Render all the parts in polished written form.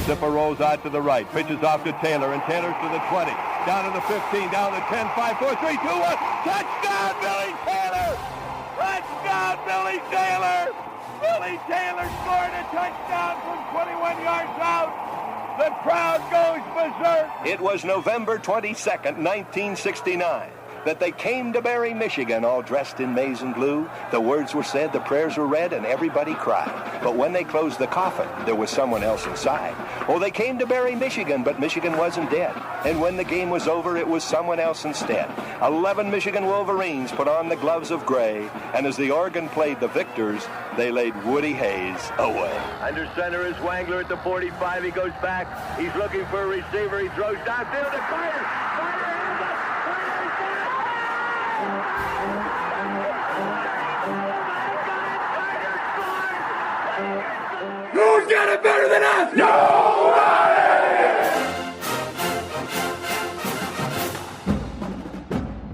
Zipper rolls out to the right, pitches off to Taylor, and Taylor's to the 20, down to the 15, down to 10, 5, 4, 3, 2, 1. Touchdown, Billy Taylor! Touchdown, Billy Taylor! Billy Taylor scored a touchdown from 21 yards out. The crowd goes berserk. It was November 22nd, 1969. That they came to Barry, Michigan, all dressed in maize and blue. The words were said, the prayers were read, and everybody cried. But when they closed the coffin, there was someone else inside. Oh, they came to Barry, Michigan, but Michigan wasn't dead. And when the game was over, it was someone else instead. 11 Michigan Wolverines put on the gloves of gray, and as the organ played the victors, they laid Woody Hayes away. Under center is Wangler at the 45. He goes back. He's looking for a receiver. He throws downfield to Carter. Who's got it better than us? Nobody!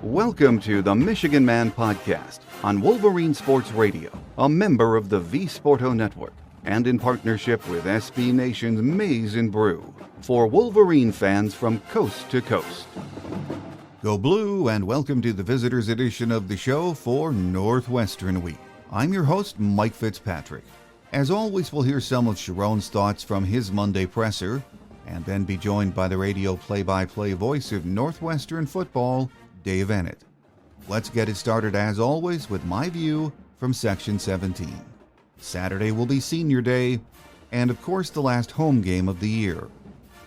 Welcome to the Michigan Man Podcast on Wolverine Sports Radio, a member of the V Sporto Network, and in partnership with SB Nation's Maize and Brew, for Wolverine fans from coast to coast. Go Blue, and welcome to the visitors edition of the show for Northwestern Week. I'm your host, Mike Fitzpatrick. As always, we'll hear some of Sharon's thoughts from his Monday presser, and then be joined by the radio play-by-play voice of Northwestern football, Dave Eanet. Let's get it started, as always, with my view from Section 17. Saturday will be Senior Day, and of course the last home game of the year.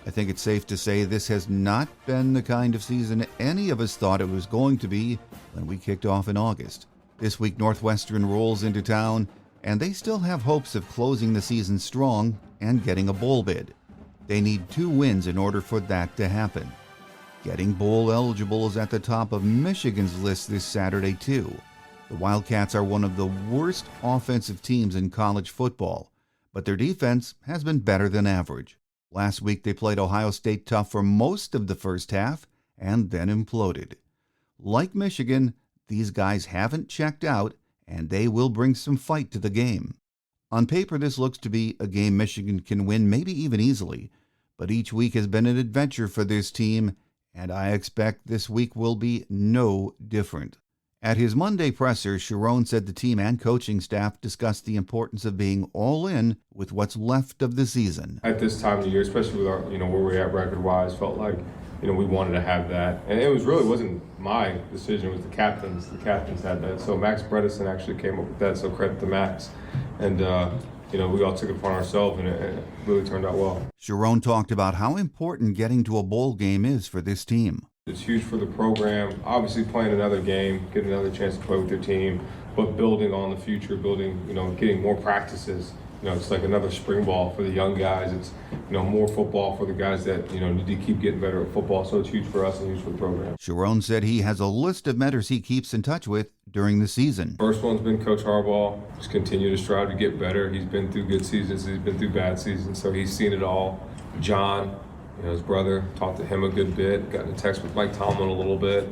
I think it's safe to say this has not been the kind of season any of us thought it was going to be when we kicked off in August. This week Northwestern rolls into town, and they still have hopes of closing the season strong and getting a bowl bid. They need 2 wins in order for that to happen. Getting bowl eligible is at the top of Michigan's list this Saturday too. The Wildcats are one of the worst offensive teams in college football, but their defense has been better than average. Last week they played Ohio State tough for most of the first half and then imploded. Like Michigan, these guys haven't checked out, and they will bring some fight to the game. On paper, this looks to be a game Michigan can win, maybe even easily, but each week has been an adventure for this team, and I expect this week will be no different. At his Monday presser, Sharon said the team and coaching staff discussed the importance of being all in with what's left of the season. At this time of the year, especially with our, where we're at record-wise, felt like, we wanted to have that. And it wasn't my decision, it was the captains. The captains had that. So Max Bredesen actually came up with that, so credit to Max. And, we all took it upon ourselves, and it really turned out well. Sharon talked about how important getting to a bowl game is for this team. It's huge for the program. Obviously playing another game, getting another chance to play with your team, but building on the future, getting more practices. It's like another spring ball for the young guys. It's, more football for the guys that, need to keep getting better at football. So it's huge for us and huge for the program. Sharon said he has a list of mentors he keeps in touch with during the season. First one's been Coach Harbaugh. Just continue to strive to get better. He's been through good seasons. He's been through bad seasons. So he's seen it all. John, his brother, talked to him a good bit. Got in text with Mike Tomlin a little bit.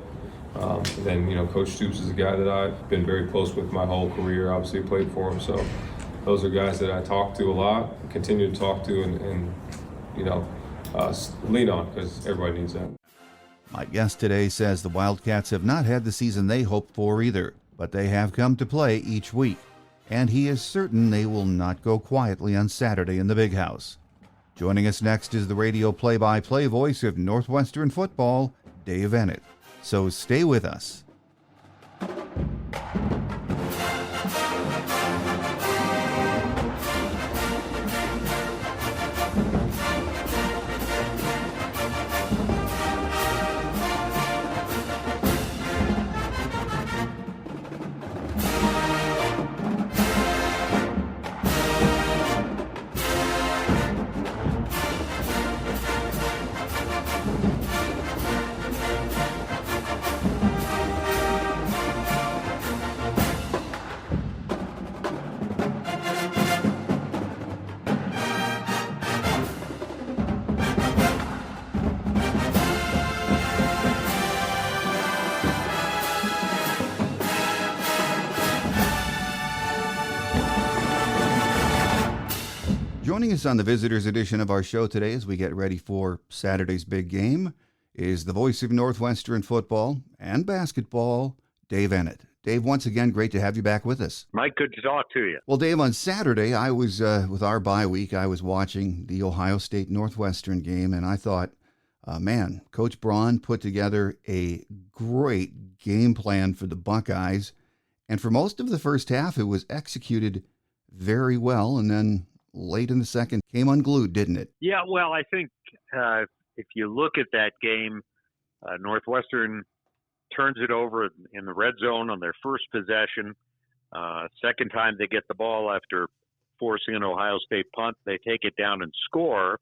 And then, Coach Stoops is a guy that I've been very close with my whole career. Obviously played for him. So those are guys that I talk to a lot, continue to talk to, and lean on, because everybody needs that. My guest today says the Wildcats have not had the season they hoped for either, but they have come to play each week, and he is certain they will not go quietly on Saturday in the Big House. Joining us next is the radio play-by-play voice of Northwestern football, Dave Eanet. So stay with us. Joining us on the visitors edition of our show today as we get ready for Saturday's big game is the voice of Northwestern football and basketball, Dave Eanet. Dave, once again, great to have you back with us. Mike, good to talk to you. Well, Dave, on Saturday, I was, with our bye week, I was watching the Ohio State Northwestern game, and I thought, man, Coach Braun put together a great game plan for the Buckeyes. And for most of the first half, it was executed very well. And then late in the second, came unglued, didn't it? Yeah, well, I think if you look at that game, Northwestern turns it over in the red zone on their first possession. Second time they get the ball after forcing an Ohio State punt, they take it down and score.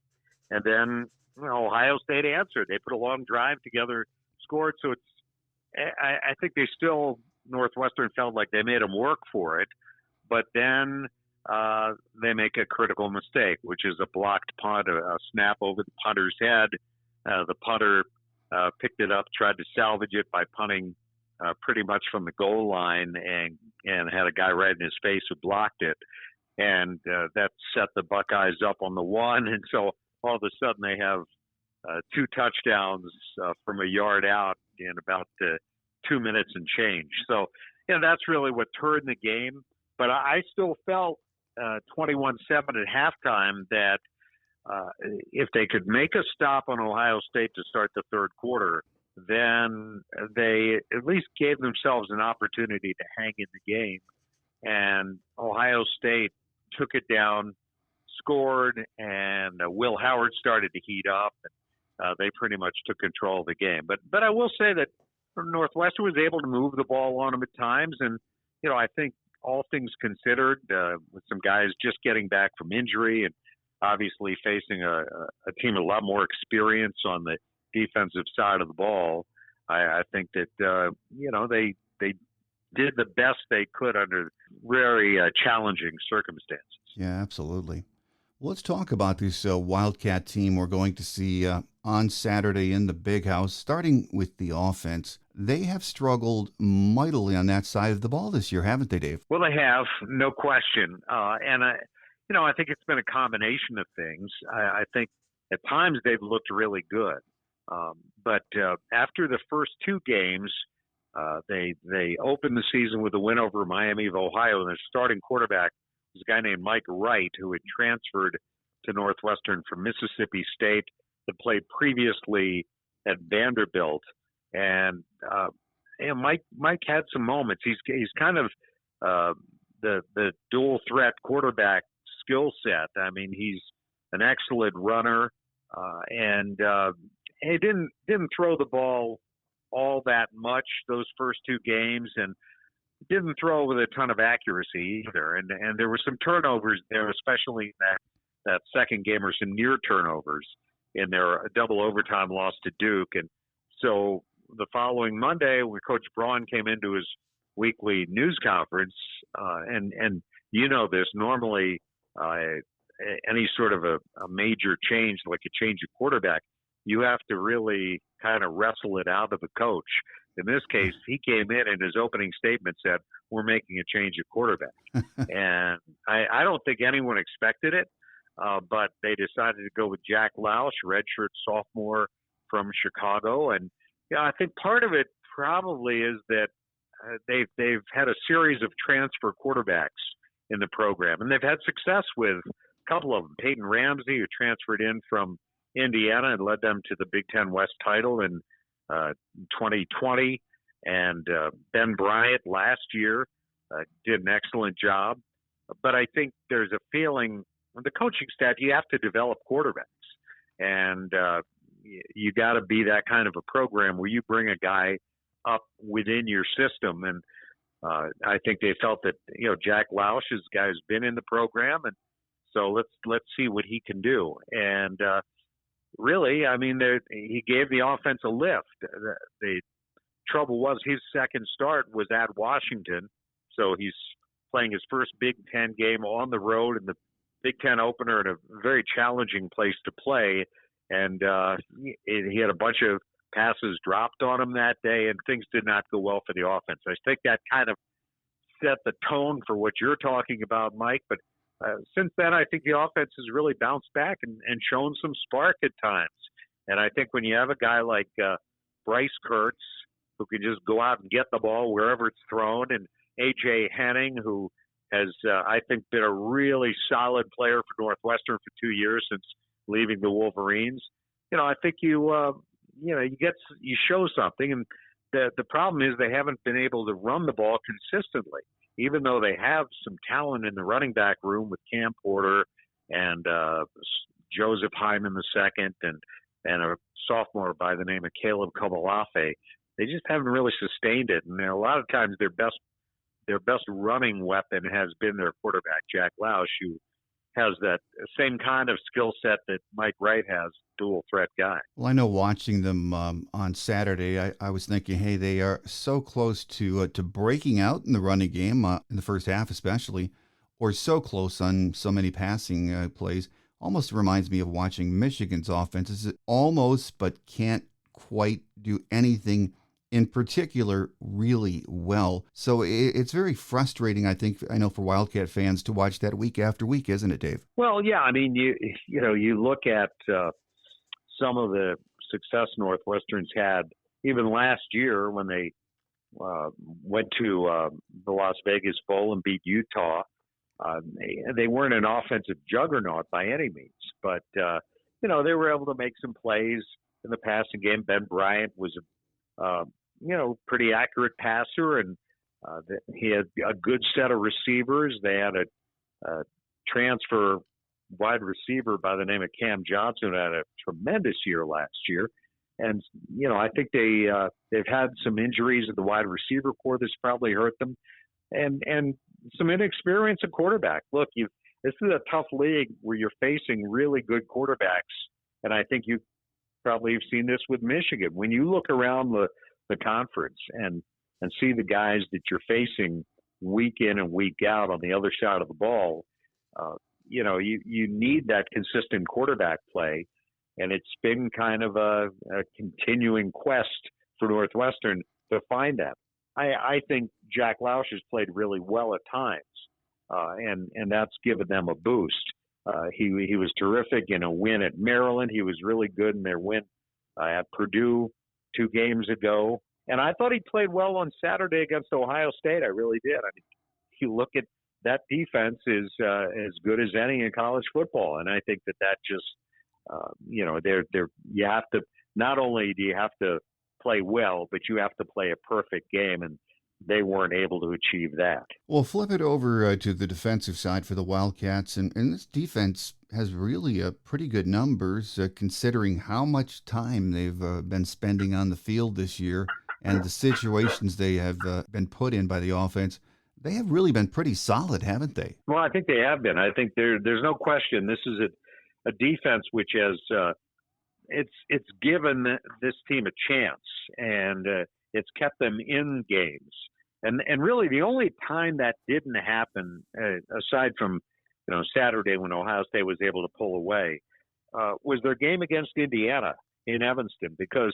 And then Ohio State answered. They put a long drive together, scored. So I think Northwestern felt like they made them work for it. But then they make a critical mistake, which is a blocked punt, a snap over the punter's head. The punter picked it up, tried to salvage it by punting pretty much from the goal line and had a guy right in his face who blocked it. And that set the Buckeyes up on the one. And so all of a sudden they have 2 touchdowns from a yard out in about 2 minutes and change. So, that's really what turned the game. But I still felt 21-7 at halftime that if they could make a stop on Ohio State to start the third quarter, then they at least gave themselves an opportunity to hang in the game. And Ohio State took it down, scored, and Will Howard started to heat up. And, they pretty much took control of the game. But I will say that Northwestern was able to move the ball on them at times. And, I think all things considered, with some guys just getting back from injury and obviously facing a team with a lot more experience on the defensive side of the ball, I think that, they did the best they could under very challenging circumstances. Yeah, absolutely. Let's talk about this Wildcat team we're going to see on Saturday in the Big House, starting with the offense. They have struggled mightily on that side of the ball this year, haven't they, Dave? Well, they have, no question. And I think it's been a combination of things. I think at times they've looked really good. But after the first 2 games, they opened the season with a win over Miami of Ohio, and their starting quarterback was a guy named Mike Wright, who had transferred to Northwestern from Mississippi State, that played previously at Vanderbilt. And Mike had some moments. He's kind of the dual threat quarterback skill set. I mean, he's an excellent runner, and he didn't throw the ball all that much those first 2 games, and didn't throw with a ton of accuracy either. And there were some turnovers there, especially that second game, or some near turnovers in their double overtime loss to Duke. And so the following Monday, when Coach Braun came into his weekly news conference, and this, normally any sort of a major change, like a change of quarterback, you have to really kind of wrestle it out of the coach. In this case, he came in and his opening statement said, "We're making a change of quarterback." And I don't think anyone expected it, but they decided to go with Jack Lausch, redshirt sophomore from Chicago. And I think part of it probably is that they've had a series of transfer quarterbacks in the program, and they've had success with a couple of them. Peyton Ramsey, who transferred in from Indiana and led them to the Big Ten West title in 2020, and Ben Bryant last year did an excellent job. But I think there's a feeling the coaching staff, you have to develop quarterbacks, and you got to be that kind of a program where you bring a guy up within your system. And I think they felt that Jack Lausch is a guy who's been in the program, and so let's see what he can do. And really, I mean, he gave the offense a lift. The trouble was his second start was at Washington, so he's playing his first Big Ten game on the road in the Big Ten opener in a very challenging place to play. And he had a bunch of passes dropped on him that day, and things did not go well for the offense. I think that kind of set the tone for what you're talking about, Mike. But since then, I think the offense has really bounced back and shown some spark at times. And I think when you have a guy like Bryce Kurtz, who can just go out and get the ball wherever it's thrown, and A.J. Henning, who has, I think, been a really solid player for Northwestern for 2 years since leaving the Wolverines. I think you show something, and the problem is they haven't been able to run the ball consistently, even though they have some talent in the running back room with Cam Porter and Joseph Hyman II and a sophomore by the name of Caleb Kabalafe. They just haven't really sustained it, and a lot of times their best running weapon has been their quarterback, Jack Lausch, who has that same kind of skill set that Mike Wright has, dual threat guy. Well, I know watching them on Saturday, I was thinking, hey, they are so close to breaking out in the running game in the first half especially, or so close on so many passing plays. Almost reminds me of watching Michigan's offenses. It almost, but can't quite do anything in particular really well. So it's very frustrating, I know, for Wildcat fans to watch that week after week, isn't it, Dave? Well, yeah. I mean, you look at some of the success Northwestern's had even last year when they went to the Las Vegas Bowl and beat Utah. They weren't an offensive juggernaut by any means, but they were able to make some plays in the passing game. Ben Bryant was pretty accurate passer, and he had a good set of receivers. They had a transfer wide receiver by the name of Cam Johnson who had a tremendous year last year. And, I think they've had some injuries at the wide receiver corps that's probably hurt them, and some inexperience at quarterback. Look, this is a tough league where you're facing really good quarterbacks, and I think you probably have seen this with Michigan. When you look around the conference and see the guys that you're facing week in and week out on the other side of the ball, you need that consistent quarterback play, and it's been kind of a continuing quest for Northwestern to find that. I think Jack Lausch has played really well at times, and that's given them a boost. He was terrific in a win at Maryland. He was really good in their win at Purdue 2 games ago. And I thought he played well on Saturday against Ohio State. I really did. I mean, you look at that defense is as good as any in college football. And I think that just, you have to, not only do you have to play well, but you have to play a perfect game. And they weren't able to achieve that. Well, flip it over to the defensive side for the Wildcats, and this defense has really pretty good numbers considering how much time they've been spending on the field this year and the situations they have been put in by the offense. They have really been pretty solid, haven't they? Well, I think they have been. I think there's no question this is a defense which has it's given this team a chance, and it's kept them in games. And really, the only time that didn't happen, aside from Saturday when Ohio State was able to pull away, was their game against Indiana in Evanston, because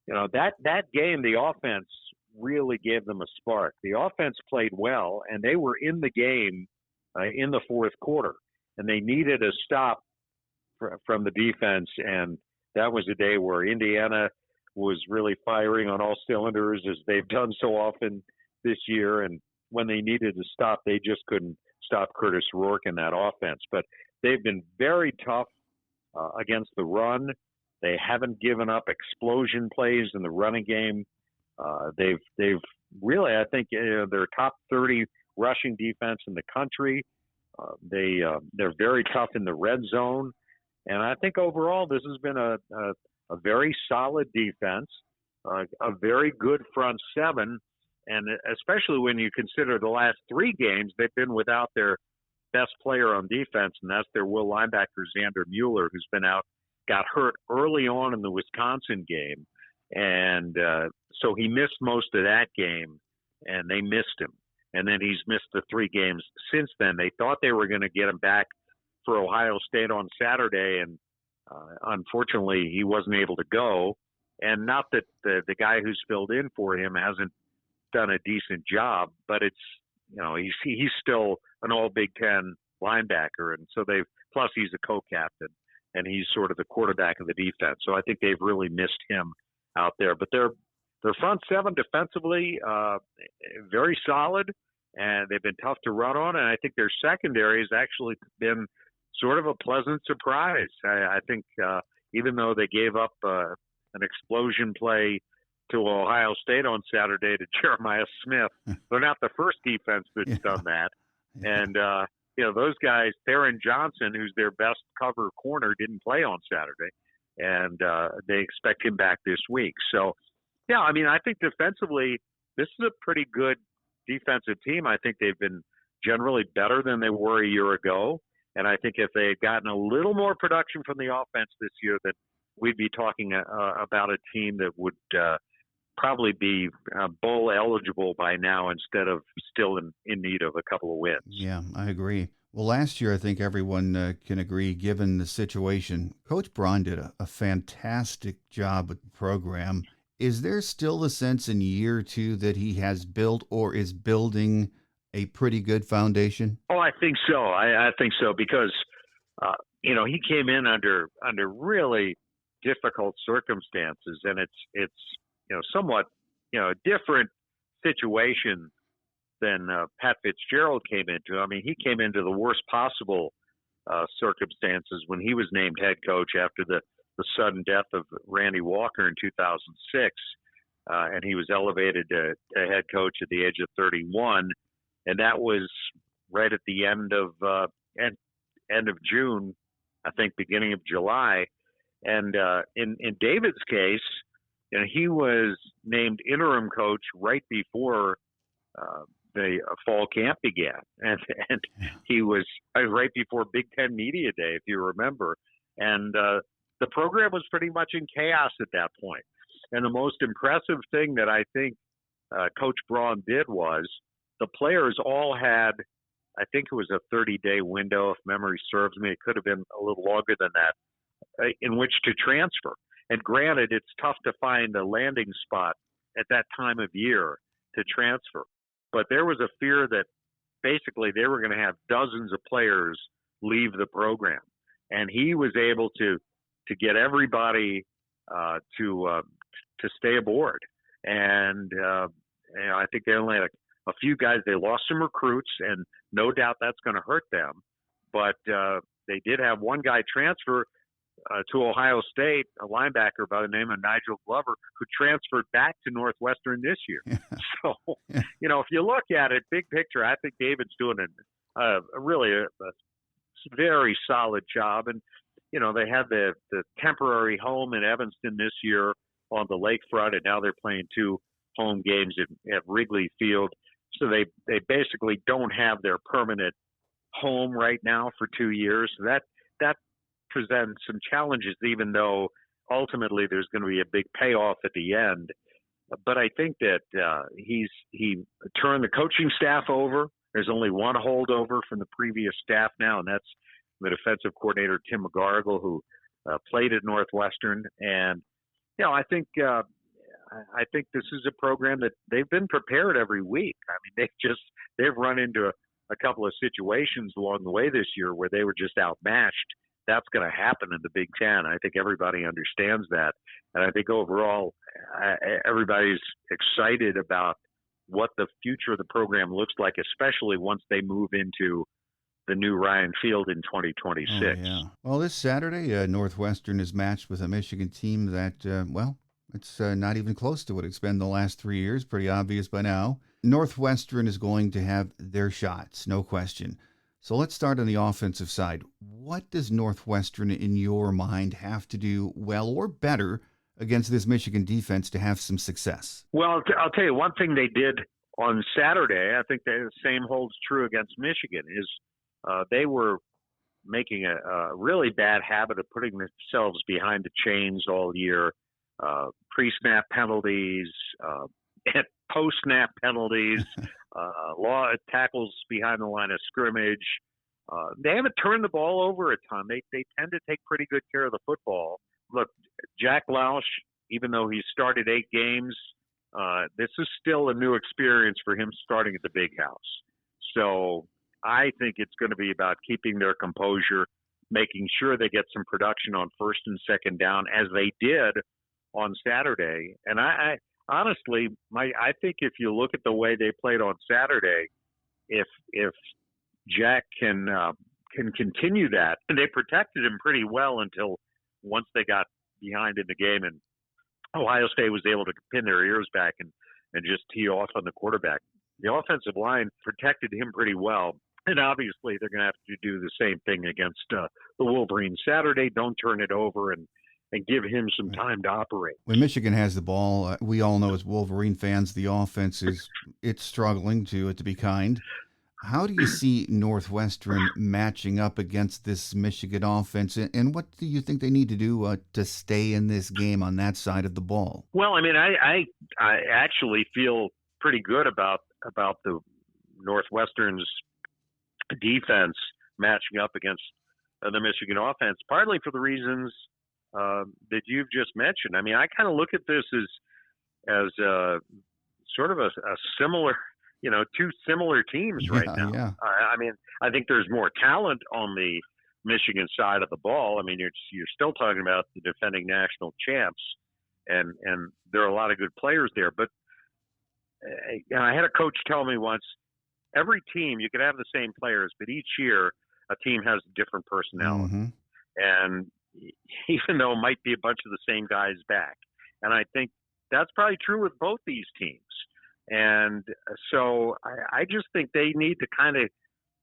that game the offense really gave them a spark. The offense played well, and they were in the game in the fourth quarter, and they needed a stop from the defense, and that was a day where Indiana was really firing on all cylinders, as they've done so often this year. And when they needed to stop, they just couldn't stop Curtis Rourke in that offense. But they've been very tough against the run. They haven't given up explosion plays in the running game. They've really, I think, they're top 30 rushing defense in the country. They're very tough in the red zone. And I think overall this has been a very solid defense, a very good front seven, and especially when you consider the last 3 games, they've been without their best player on defense, and that's their will linebacker, Xander Mueller, who's been out, got hurt early on in the Wisconsin game. And so he missed most of that game, and they missed him. And then he's missed the 3 games since then. They thought they were going to get him back for Ohio State on Saturday, and unfortunately he wasn't able to go. And not that the guy who's filled in for him hasn't done a decent job, but it's he's still an all Big Ten linebacker, and so plus he's a co-captain, and he's sort of the quarterback of the defense. So I think they've really missed him out there. But their front seven defensively, very solid, and they've been tough to run on. And I think their secondary has actually been sort of a pleasant surprise. I think even though they gave up an explosion play to Ohio State on Saturday to Jeremiah Smith, they're not the first defense that's done that. And those guys, Theron Johnson, who's their best cover corner, didn't play on Saturday, and they expect him back this week. So, yeah, I mean, I think defensively, this is a pretty good defensive team. I think they've been generally better than they were a year ago, and I think if they had gotten a little more production from the offense this year, that we'd be talking about a team that would probably be bowl eligible by now instead of still in need of a couple of wins. Yeah, I agree. Well, last year, I think everyone can agree, given the situation, Coach Braun did a fantastic job with the program. Is there still a sense in year two that he has built or is building a pretty good foundation? Oh, I think so. I think so because, he came in under really difficult circumstances, and it's somewhat, a different situation than Pat Fitzgerald came into. I mean, he came into the worst possible circumstances when he was named head coach after the sudden death of Randy Walker in 2006, and he was elevated to head coach at the age of 31, and that was right at the end of June, I think, beginning of July. And in David's case, he was named interim coach right before the fall camp began, and he was right before Big Ten Media Day, if you remember. And the program was pretty much in chaos at that point. And the most impressive thing that I think Coach Braun did was the players all had, I think it was a 30-day window, if memory serves me. It could have been a little longer than that, in which to transfer. And granted, it's tough to find a landing spot at that time of year to transfer. But there was a fear that basically they were going to have dozens of players leave the program. And he was able to get everybody to stay aboard. And I think they only had a few guys. They lost some recruits, and no doubt that's going to hurt them. But they did have one guy transfer to Ohio State, a linebacker by the name of Nigel Glover, who transferred back to Northwestern this year. So, if you look at it, big picture, I think David's doing a very solid job. And, they had the temporary home in Evanston this year on the lakefront, and now they're playing 2 home games at Wrigley Field. So they basically don't have their permanent home right now for 2 years. So that presents some challenges, even though ultimately there's going to be a big payoff at the end. But I think that he turned the coaching staff over. There's only one holdover from the previous staff now, and that's the defensive coordinator, Tim McGargle, who played at Northwestern. And, I think this is a program that they've been prepared every week. I mean, they've run into a couple of situations along the way this year where they were just outmatched. That's going to happen in the Big Ten. I think everybody understands that. And I think overall, everybody's excited about what the future of the program looks like, especially once they move into the new Ryan Field in 2026. Oh, yeah. Well, this Saturday, Northwestern is matched with a Michigan team that, it's not even close to what it's been the last 3 years. Pretty obvious by now. Northwestern is going to have their shots, no question. So let's start on the offensive side. What does Northwestern, in your mind, have to do well or better against this Michigan defense to have some success? Well, I'll tell you one thing they did on Saturday. I think the same holds true against Michigan. Is they were making a really bad habit of putting themselves behind the chains all year. Pre-snap penalties, post-snap penalties, law tackles behind the line of scrimmage. They haven't turned the ball over a ton. They tend to take pretty good care of the football. Look, Jack Lausch, even though he started 8 games, this is still a new experience for him starting at the Big House. So, I think it's going to be about keeping their composure, making sure they get some production on first and second down, as they did on Saturday. And I honestly, I think if you look at the way they played on Saturday, if Jack can continue that, and they protected him pretty well until once they got behind in the game, and Ohio State was able to pin their ears back and just tee off on the quarterback. The offensive line protected him pretty well. And obviously, they're going to have to do the same thing against the Wolverines Saturday. Don't turn it over and give him some time to operate. When Michigan has the ball, we all know as Wolverine fans, the offense it's struggling to be kind. How do you see Northwestern matching up against this Michigan offense, and what do you think they need to do to stay in this game on that side of the ball? Well, I mean, I actually feel pretty good about the Northwestern's defense matching up against the Michigan offense, partly for the reasons that you've just mentioned. I mean, I kind of look at this as sort of a similar, two similar teams right now. Yeah. I mean, I think there's more talent on the Michigan side of the ball. I mean, you're still talking about the defending national champs, and there are a lot of good players there. But I had a coach tell me once, every team, you could have the same players, but each year a team has a different personality. Mm-hmm. And even though it might be a bunch of the same guys back. And I think that's probably true with both these teams. And so I just think they need to kind of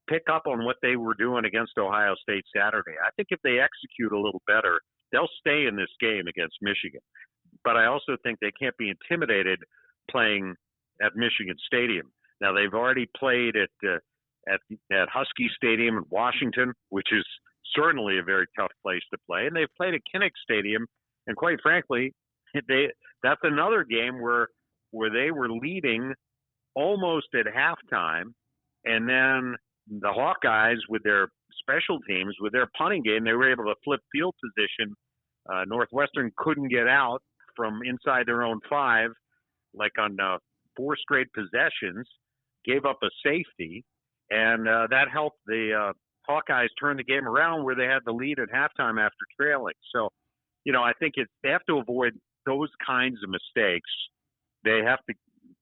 pick up on what they were doing against Ohio State Saturday. I think if they execute a little better, they'll stay in this game against Michigan. But I also think they can't be intimidated playing at Michigan Stadium. Now, they've already played at Husky Stadium in Washington, which is certainly a very tough place to play. And they've played at Kinnick Stadium. And quite frankly, that's another game where they were leading almost at halftime. And then the Hawkeyes, with their special teams, with their punting game, they were able to flip field position. Northwestern couldn't get out from inside their own 5, like on 4 straight possessions, gave up a safety, and that helped the Hawkeyes turn the game around where they had the lead at halftime after trailing. So, I think they have to avoid those kinds of mistakes. They have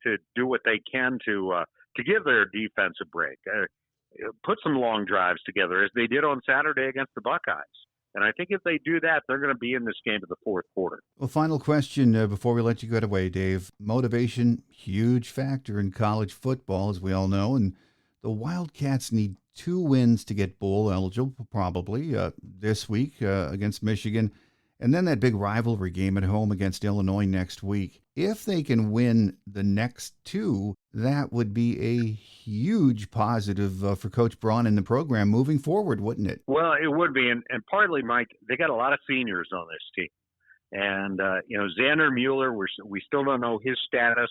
to do what they can to give their defense a break. Put some long drives together, as they did on Saturday against the Buckeyes. And I think if they do that, they're going to be in this game to the fourth quarter. Well, final question before we let you get away, Dave. Motivation, huge factor in college football, as we all know. And the Wildcats need 2 wins to get bowl eligible, probably, this week against Michigan. And then that big rivalry game at home against Illinois next week. If they can win the next 2, that would be a huge positive for Coach Braun and the program moving forward, wouldn't it? Well, it would be. And partly, Mike, they got a lot of seniors on this team. And, Xander Mueller, we still don't know his status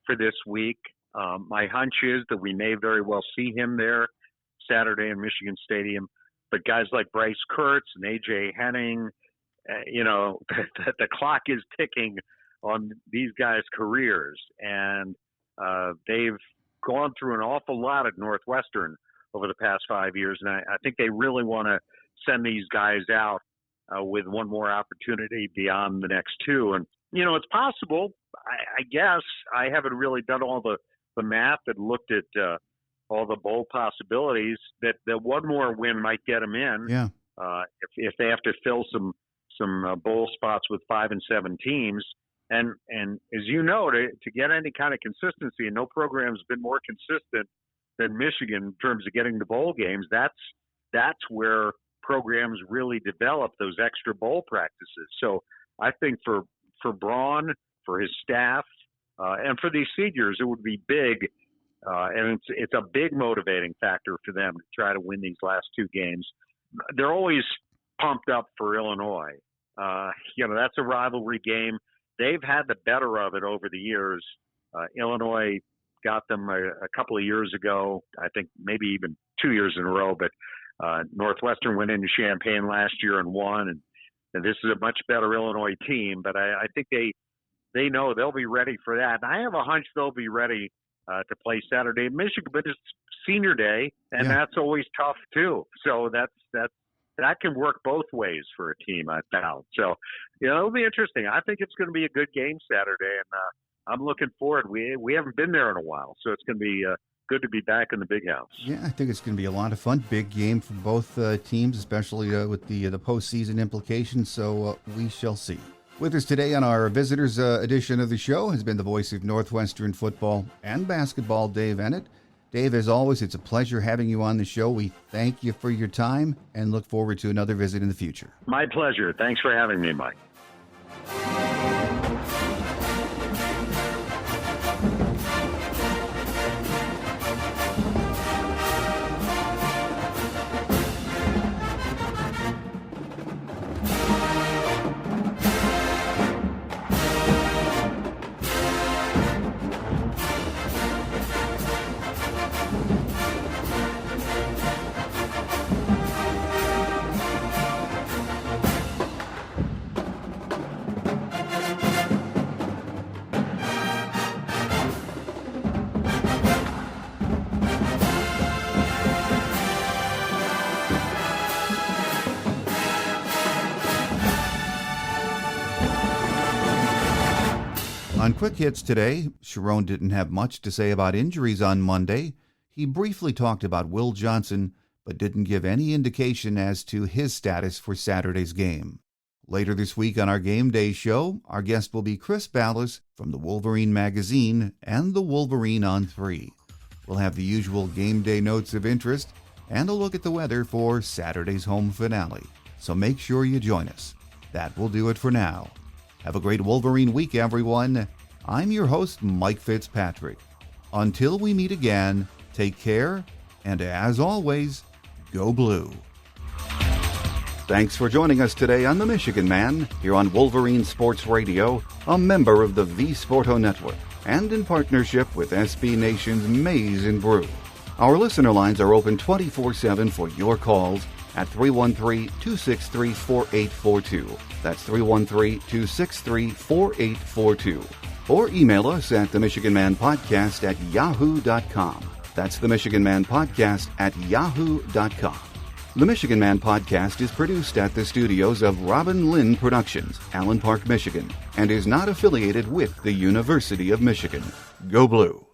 for this week. My hunch is that we may very well see him there Saturday in Michigan Stadium. But guys like Bryce Kurtz and A.J. Henning, the clock is ticking on these guys' careers. And they've gone through an awful lot at Northwestern over the past 5 years. And I think they really want to send these guys out with one more opportunity beyond the next 2. And, it's possible, I guess. I haven't really done all the math and looked at all the bowl possibilities that one more win might get them in. Yeah. If they have to fill some bowl spots with 5 and 7 teams. And as you know, to get any kind of consistency, and no program's been more consistent than Michigan in terms of getting the bowl games, that's where programs really develop those extra bowl practices. So I think for Braun, for his staff, and for these seniors, it would be big. And it's a big motivating factor for them to try to win these last 2 games. They're always pumped up for Illinois. That's a rivalry game. They've had the better of it over the years. Illinois got them a couple of years ago, I think maybe even 2 years in a row, but Northwestern went into Champaign last year and won, and this is a much better Illinois team, but I think they know they'll be ready for that. And I have a hunch they'll be ready to play Saturday in Michigan, but it's senior day, and that's always tough too. So that can work both ways for a team, I found. So, it'll be interesting. I think it's going to be a good game Saturday, and I'm looking forward. We haven't been there in a while, so it's going to be good to be back in the big house. Yeah, I think it's going to be a lot of fun. Big game for both teams, especially with the postseason implications. So we shall see. With us today on our visitors edition of the show has been the voice of Northwestern football and basketball, Dave Eanet. Dave, as always, it's a pleasure having you on the show. We thank you for your time and look forward to another visit in the future. My pleasure. Thanks for having me, Mike. On Quick Hits today, Sharon didn't have much to say about injuries on Monday. He briefly talked about Will Johnson, but didn't give any indication as to his status for Saturday's game. Later this week on our Game Day show, our guest will be Chris Ballas from the Wolverine magazine and the Wolverine on 3. We'll have the usual Game Day notes of interest and a look at the weather for Saturday's home finale. So make sure you join us. That will do it for now. Have a great Wolverine week, everyone. I'm your host, Mike Fitzpatrick. Until we meet again, take care, and as always, go blue. Thanks for joining us today on The Michigan Man, here on Wolverine Sports Radio, a member of the V Sporto Network, and in partnership with SB Nation's Maize and Brew. Our listener lines are open 24/7 for your calls at 313-263-4842. That's 313-263-4842. Or email us at themichiganmanpodcast@yahoo.com. That's themichiganmanpodcast@yahoo.com. The Michigan Man Podcast is produced at the studios of Robin Lynn Productions, Allen Park, Michigan, and is not affiliated with the University of Michigan. Go Blue!